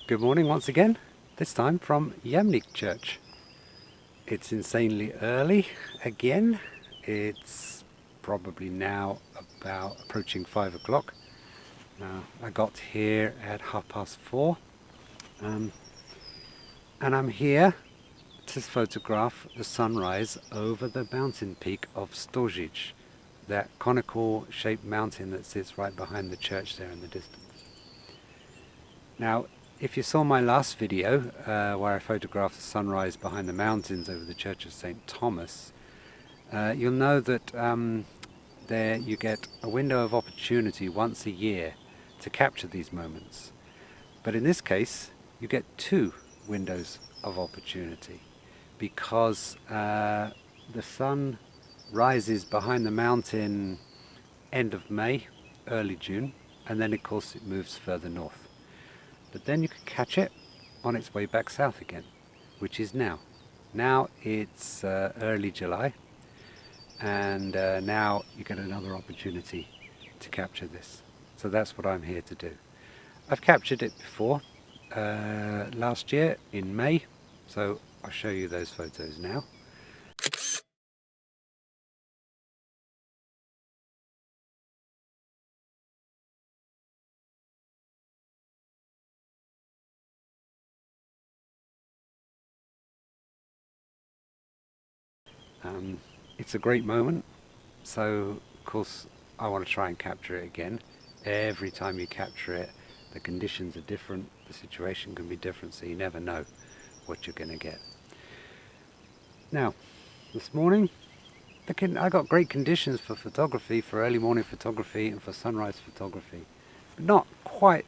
Good morning once again, this time from Yamnik Church. It's insanely early again. It's probably now about approaching 5 o'clock. I got here at 4:30 and I'm here to photograph the sunrise over the mountain peak of Storzic, that conical shaped mountain that sits right behind the church there in the distance. Now, if you saw my last video where I photographed the sunrise behind the mountains over the Church of St. Thomas, you'll know that there you get a window of opportunity once a year to capture these moments. But in this case, you get two windows of opportunity because the sun rises behind the mountain end of May, early June, and then of course it moves further north. But then you can catch it on its way back south again, which is now. Now it's early July, and now you get another opportunity to capture this. So that's what I'm here to do. I've captured it before, last year in May, so I'll show you those photos now. It's a great moment, so of course I want to try and capture it again. Every time you capture it, the conditions are different, the situation can be different, so you never know what you're going to get. Now, this morning I got great conditions for photography, for early morning photography and for sunrise photography, but not quite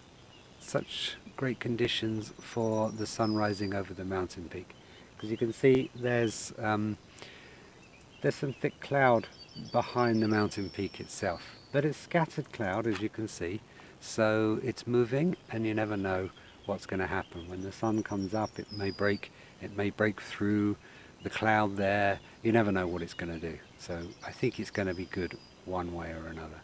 such great conditions for the sun rising over the mountain peak, because you can see there's some thick cloud behind the mountain peak itself, but it's scattered cloud, as you can see, so it's moving and you never know what's going to happen. When the sun comes up, it may break through the cloud there. You never know what it's going to do, so I think it's going to be good one way or another.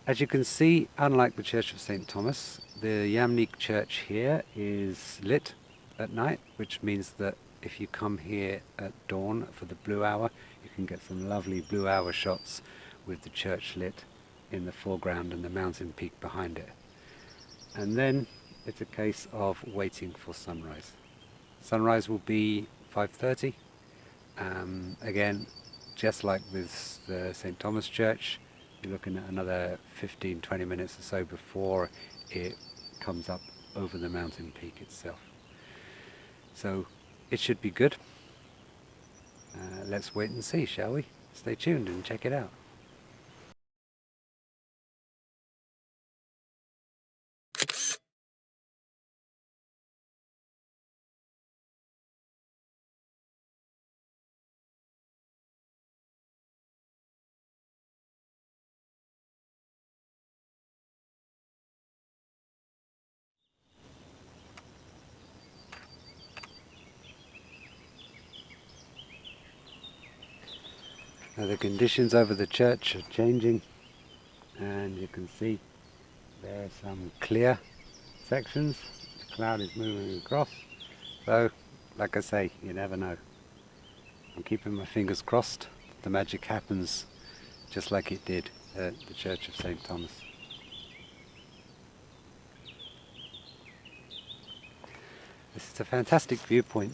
As you can see, unlike the Church of St. Thomas, the Yamnik church here is lit at night, which means that if you come here at dawn for the blue hour, you can get some lovely blue hour shots with the church lit in the foreground and the mountain peak behind it. And then it's a case of waiting for sunrise. Sunrise will be 5:30. Again, just like with the St. Thomas Church, you're looking at another 15-20 minutes or so before it comes up over the mountain peak itself. So it should be good. Let's wait and see, shall we? Stay tuned and check it out. Now the conditions over the church are changing, and you can see there are some clear sections. The cloud is moving across, so like I say, you never know. I'm keeping my fingers crossed the magic happens just like it did at the Church of St. Thomas. This is a fantastic viewpoint.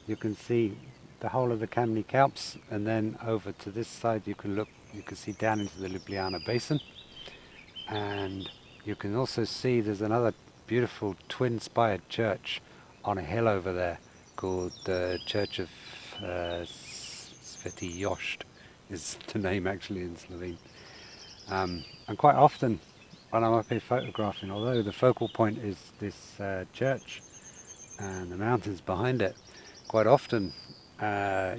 You can see the whole of the Kamnik Alps, and then over to this side you can see down into the Ljubljana basin, and you can also see there's another beautiful twin-spired church on a hill over there called the Church of Sveti Jošt is the name actually in Slovene. And quite often when I'm up here photographing, although the focal point is this church and the mountains behind it, quite often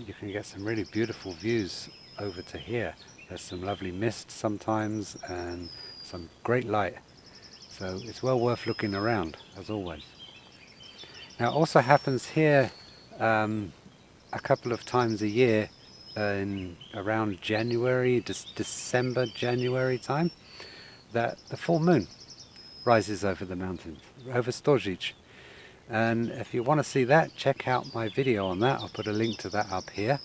you can get some really beautiful views over to here. There's some lovely mist sometimes and some great light, so it's well worth looking around as always. Now it also happens here a couple of times a year in around January, December, January time, that the full moon rises over the mountains, over Storzic. And if you want to see that, check out my video on that. I'll put a link to that up here.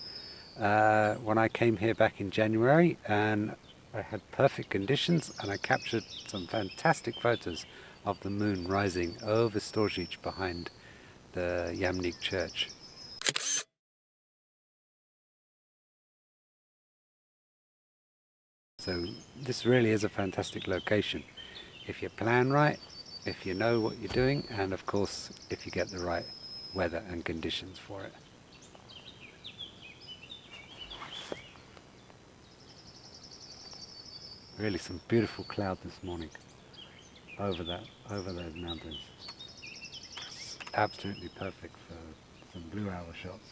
When I came here back in January, and I had perfect conditions, and I captured some fantastic photos of the moon rising over Storzic behind the Yamnik church. So this really is a fantastic location if you plan right, if you know what you're doing, and of course if you get the right weather and conditions for it. Really some beautiful cloud this morning over those mountains. It's absolutely perfect for some blue hour shots.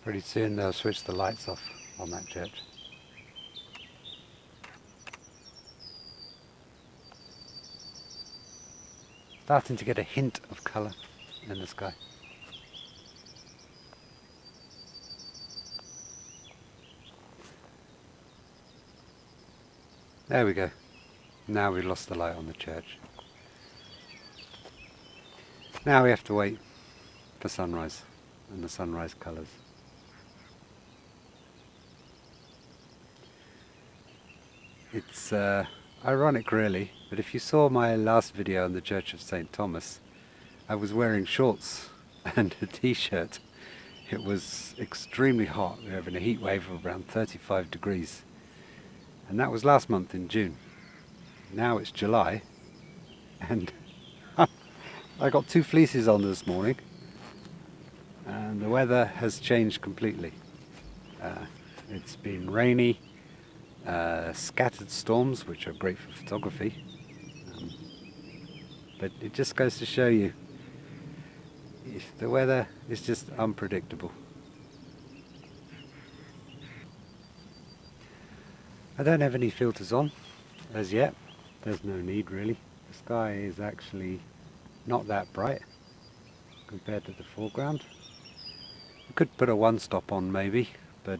Pretty soon they'll switch the lights off on that church. Starting to get a hint of colour in the sky. There we go. Now we've lost the light on the church. Now we have to wait for sunrise and the sunrise colours. It's ironic really, but if you saw my last video on the Church of St. Thomas, I was wearing shorts and a t-shirt. It was extremely hot. We were having a heat wave of around 35 degrees. And that was last month in June. Now it's July, and I got 2 fleeces on this morning, and the weather has changed completely. It's been rainy, scattered storms, which are great for photography, but it just goes to show you the weather is just unpredictable. I don't have any filters on as yet. There's no need really. The sky is actually not that bright compared to the foreground. I could put a one-stop on maybe, but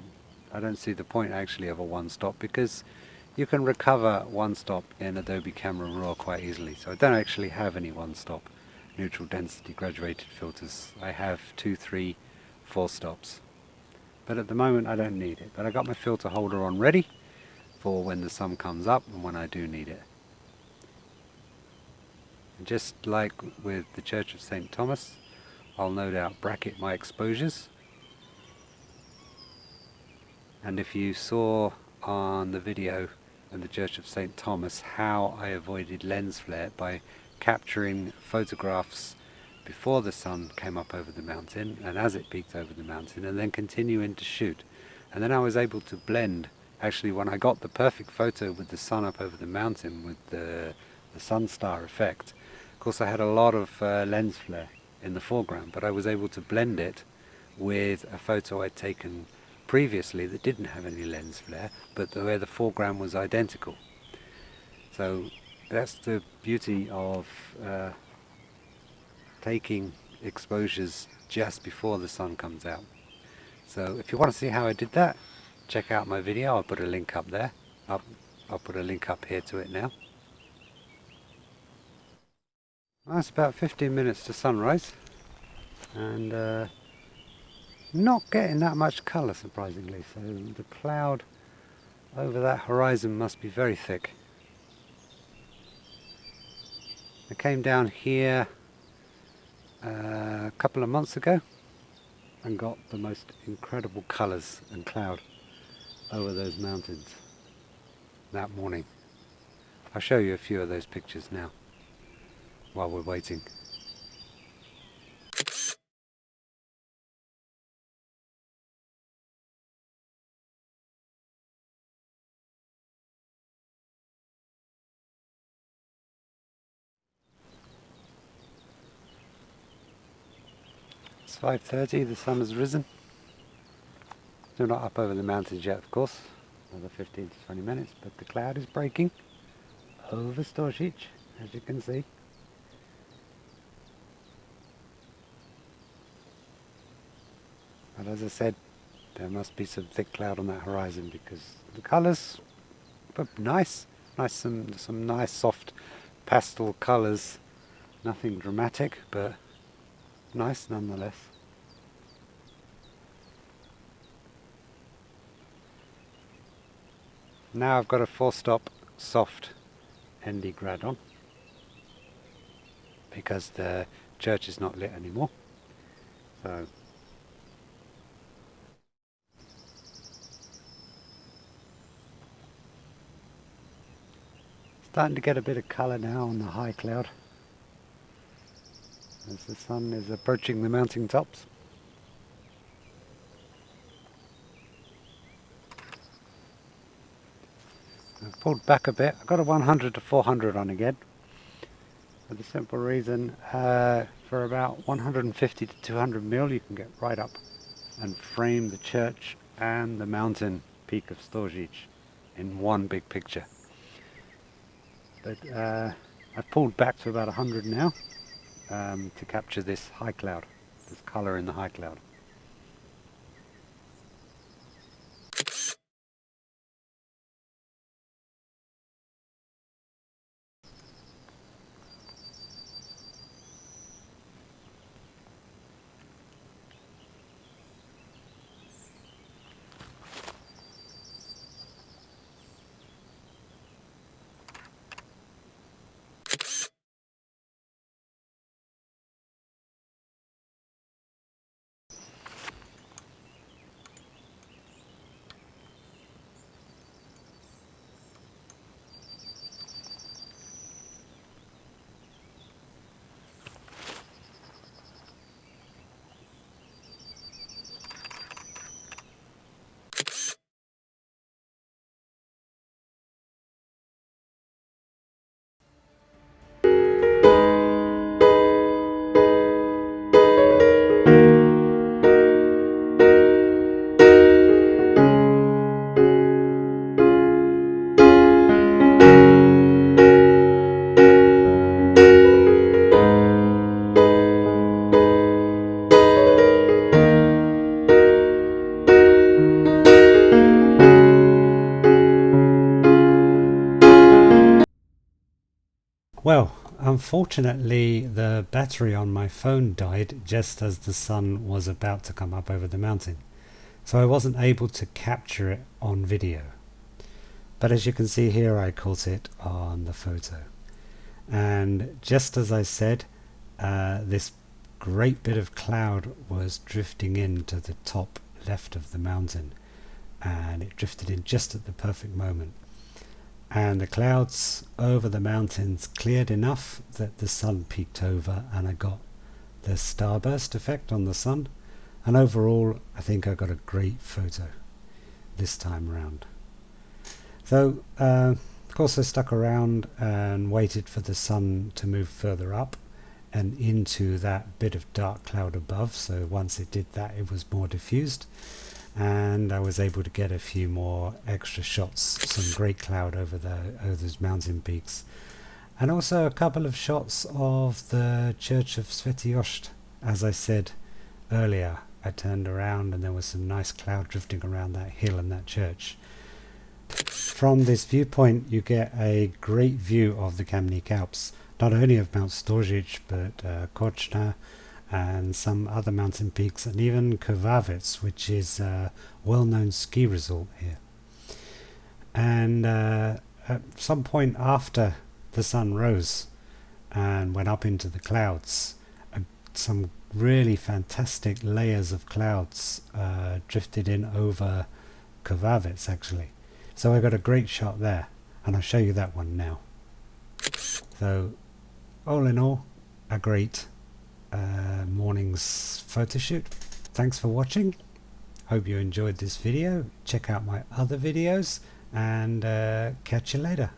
I don't see the point actually of a one-stop, because you can recover one-stop in Adobe Camera Raw quite easily. So I don't actually have any one-stop neutral density graduated filters. I have 2, 3, 4 stops. But at the moment I don't need it. But I got my filter holder on ready for when the sun comes up and when I do need it. And just like with the Church of St. Thomas, I'll no doubt bracket my exposures. And if you saw on the video in the Church of St. Thomas how I avoided lens flare by capturing photographs before the sun came up over the mountain and as it peaked over the mountain, and then continuing to shoot. And then I was able to blend, actually when I got the perfect photo with the sun up over the mountain with the sun star effect. Of course I had a lot of lens flare in the foreground, but I was able to blend it with a photo I'd taken previously that didn't have any lens flare, but where the foreground was identical. So that's the beauty of taking exposures just before the sun comes out. So if you want to see how I did that, check out my video. I'll put a link up there. I'll put a link up here to it now. Well, it's about 15 minutes to sunrise, and not getting that much colour surprisingly, so the cloud over that horizon must be very thick. I came down here a couple of months ago and got the most incredible colours and cloud over those mountains that morning. I'll show you a few of those pictures now while we're waiting. It's 5:30, the sun has risen. Still not up over the mountains yet, of course, another 15 to 20 minutes, but the cloud is breaking over Storzic, as you can see. But as I said, there must be some thick cloud on that horizon because the colours were nice. Some nice soft pastel colours. Nothing dramatic, but nice nonetheless. Now I've got a 4-stop soft ND grad on because the church is not lit anymore. So starting to get a bit of colour now on the high cloud as the sun is approaching the mountain tops. I've pulled back a bit. I've got a 100 to 400 on again for the simple reason for about 150 to 200 mil you can get right up and frame the church and the mountain peak of Storzic in one big picture. But I've pulled back to about 100 now to capture this high cloud, this colour in the high cloud. Well, unfortunately the battery on my phone died just as the sun was about to come up over the mountain, so I wasn't able to capture it on video. But as you can see here, I caught it on the photo. And just as I said, this great bit of cloud was drifting into the top left of the mountain, and it drifted in just at the perfect moment. And the clouds over the mountains cleared enough that the sun peeked over and I got the starburst effect on the sun, and overall I think I got a great photo this time around. So of course I stuck around and waited for the sun to move further up and into that bit of dark cloud above, so once it did that it was more diffused, and I was able to get a few more extra shots, some great cloud over those mountain peaks, and also a couple of shots of the church of Svetiost. As I said earlier, I turned around and there was some nice cloud drifting around that hill and that church. From this viewpoint you get a great view of the Kamnik Alps, not only of Mount Storzic but Kochna and some other mountain peaks, and even Krvavec, which is a well-known ski resort here. And at some point after the sun rose and went up into the clouds, some really fantastic layers of clouds drifted in over Krvavec actually. So I got a great shot there, and I'll show you that one now. So all in all, a great morning's photo shoot. Thanks for watching. Hope you enjoyed this video. Check out my other videos and catch you later.